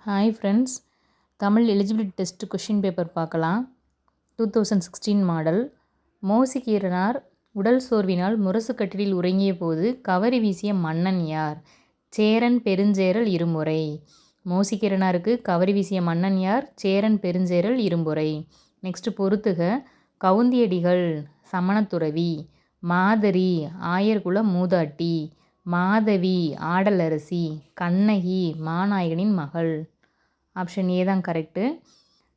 Hi friends, Tamil eligibility test question paper பார்க்கலாம். 2016 model. Mosikeeranar உடல் சோர்வினால் முரசுக்கட்டிலில் உறங்கிய போது கவரி வீசிய மன்னன் யார்? சேரன் பெருஞ்சேரல் இருமுறை. மோசிகீரனாருக்கு கவரி வீசிய மன்னன் யார்? சேரன் பெருஞ்சேரல் இரும்புரை. நெக்ஸ்ட் பொறுத்துக. கவுந்தியடிகள் சமணத்துறவி, மாதரி ஆயர்குல மூதாட்டி, மாதவி ஆடலரசி, கண்ணகி மாநாயகனின் மகள். ஆப்ஷன் ஏ தான் கரெக்டு.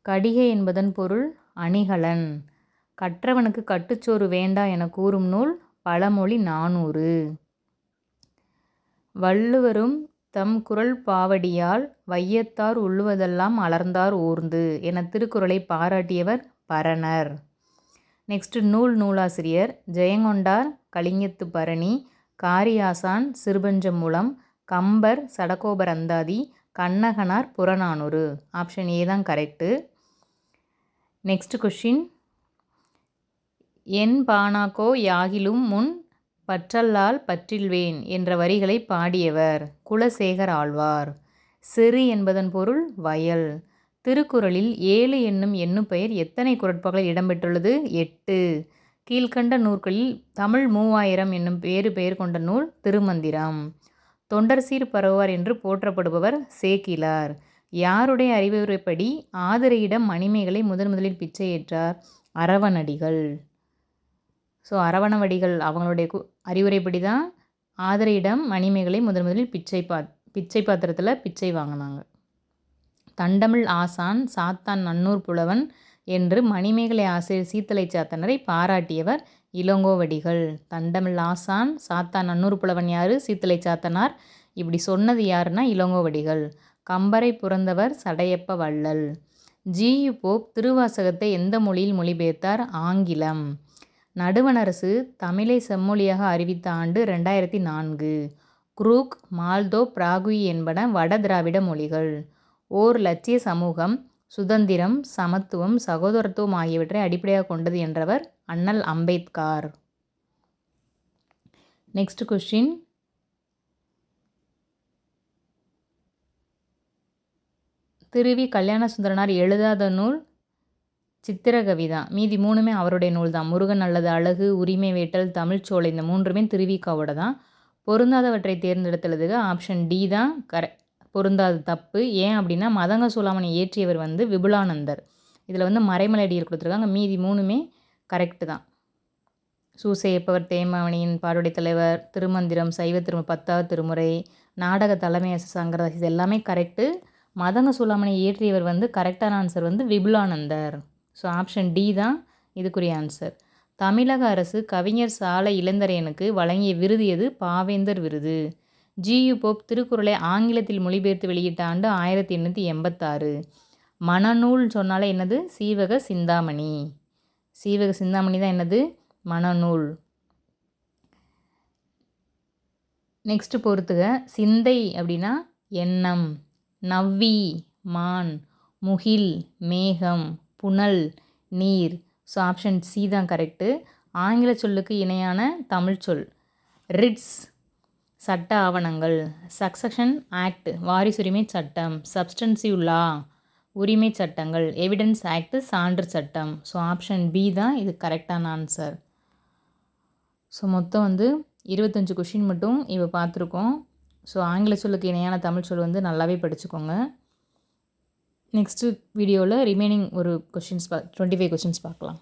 கடிகை என்பதன் பொருள் அணிகலன். கற்றவனுக்கு கட்டுச்சோறு வேண்டா என கூறும் நூல் பழமொழி 400. வள்ளுவரும் தம் குறள் பாவடியால் வையத்தார் உள்ளுவதெல்லாம் அலர்ந்தார் ஓர்ந்து என திருக்குறளை பாராட்டியவர் பரணர். நெக்ஸ்ட் நூலாசிரியர் ஜெயங்கொண்டார் கலிங்கத்து பரணி, காரியாசான் சிறுபஞ்சமூலம், கம்பர் சடகோபர் அந்தாதி, கண்ணகனார் புறநானூறு. ஆப்ஷன் ஏ தான் கரெக்டு. Next question. என் பானாக்கோ யாகிலும் முன் பற்றல்லால் பற்றில்வேன் என்ற வரிகளை பாடியவர் குலசேகர ஆழ்வார். சிறு என்பதன் பொருள் வயல். திருக்குறளில் 7 என்னும் எண்ணுப்பெயர் எத்தனை குறட்பாக்களில் இடம்பெற்றுள்ளது? 8. கீழ்கண்ட நூல்களில் தமிழ் 3000 என்னும் பெயர் கொண்ட நூல் திருமந்திரம். தொண்டர் சீர் பரவுவார் என்று போற்றப்படுபவர் சேக்கிலார். யாருடைய அறிவுரைப்படி ஆதிரையிடம் மணிமேகலை முதலில் பிச்சை ஏற்றார்? அரவணடிகள். ஸோ அரவணவடிகள் அவங்களுடைய அறிவுரைப்படி தான் ஆதிரையிடம் மணிமேகலை முதலில் பிச்சை பாத்திரத்தில் பிச்சை வாங்கினாங்க. தண்டமிழ் ஆசான் சாத்தான் நன்னூர் புலவன் என்று மணிமேகலை ஆசிரியர் சீத்தலை சாத்தனரை பாராட்டியவர் இளங்கோவடிகள். தண்டமிழ் ஆசான் சாத்தான் நன்னூர் புலவன் யார்? சீத்தலை சாத்தனார். இப்படி சொன்னது யாருன்னா இளங்கோவடிகள். கம்பரை புரந்தவர் சடையப்ப வள்ளல். ஜி.யு. போப் திருவாசகத்தை எந்த மொழியில் மொழிபெயர்த்தார்? ஆங்கிலம். நடுவணரசு தமிழை செம்மொழியாக அறிவித்த ஆண்டு 2004. குரூக், மால்தோ, பிராகுயி என்பன வட திராவிட மொழிகள். ஓர் இலட்சிய சமூகம் சுதந்திரம், சமத்துவம், சகோதரத்துவம் ஆகியவற்றை அடிப்படையாக கொண்டது என்றவர் அண்ணல் அம்பேத்கர். Next question. திருவி கல்யாணசுந்தரனார் எழுதாத நூல் சித்திரகவிதா. மீதி 3மே அவருடைய நூல் தான். முருகன் அல்லது அழகு, உரிமை வேட்டல், தமிழ்ச்சோலை, இந்த 3மே திருவிக்காவோட தான். பொருந்தாதவற்றை தேர்ந்தெடுத்துள்ளதுக்கு ஆப்ஷன் டி தான் பொருந்தாது, தப்பு. ஏன் அப்படின்னா மதங்க சூளாமணி இயற்றியவர் விபுலானந்தர். இதில் மறைமலையடிகள் கொடுத்துருக்காங்க. மீதி 3மே கரெக்டு தான். சூசையப்பவர் தேமாவணியின் பாடுடை தலைவர், திருமந்திரம், சைவ 10வது திருமுறை, நாடக தலைமை சங்கரதாஸ், இது எல்லாமே கரெக்டு. மதங்க சூளாமணி இயற்றியவர் கரெக்டான answer Vipulanandar. So option D தான் இதுக்குரிய ஆன்சர். தமிழக அரசு கவிஞர் சாலை இளந்தரையனுக்கு வழங்கிய விருது எது? பாவேந்தர் விருது. ஜி.யு. போப் திருக்குறளை ஆங்கிலத்தில் மொழிபெயர்த்து வெளியிட்ட ஆண்டு 1886. மணநூல் சொன்னாலே என்னது? சீவக சிந்தாமணி. சீவக சிந்தாமணி தான் என்னது? மணநூல். நெக்ஸ்ட் பொறுத்துக. சிந்தை அப்படின்னா எண்ணம். நவ்வி மான், முகில் மேகம், புனல் நீர். ஸோ ஆப்ஷன் சி தான் கரெக்டு. ஆங்கில சொல்லுக்கு இணையான தமிழ் சொல் ரிட்ஸ் சட்ட ஆவணங்கள். சக்சஷன் ஆக்ட் வாரிசுரிமை சட்டம். சப்ஸ்டன்சிவ் லா உரிமை சட்டங்கள். எவிடன்ஸ் ஆக்ட் சான்று சட்டம். ஸோ ஆப்ஷன் பி தான் இது கரெக்டான ஆன்சர். ஸோ மொத்தம் 25 கொஷின் மட்டும் இப்போ பார்த்துருக்கோம். ஸோ ஆங்கில சொல்லுக்கு இணையான தமிழ் சொல் நல்லாவே படிச்சுக்கோங்க. நெக்ஸ்ட்டு வீடியோவில் ரிமைனிங் ஒரு 25 கொஷின்ஸ் பார்க்கலாம்.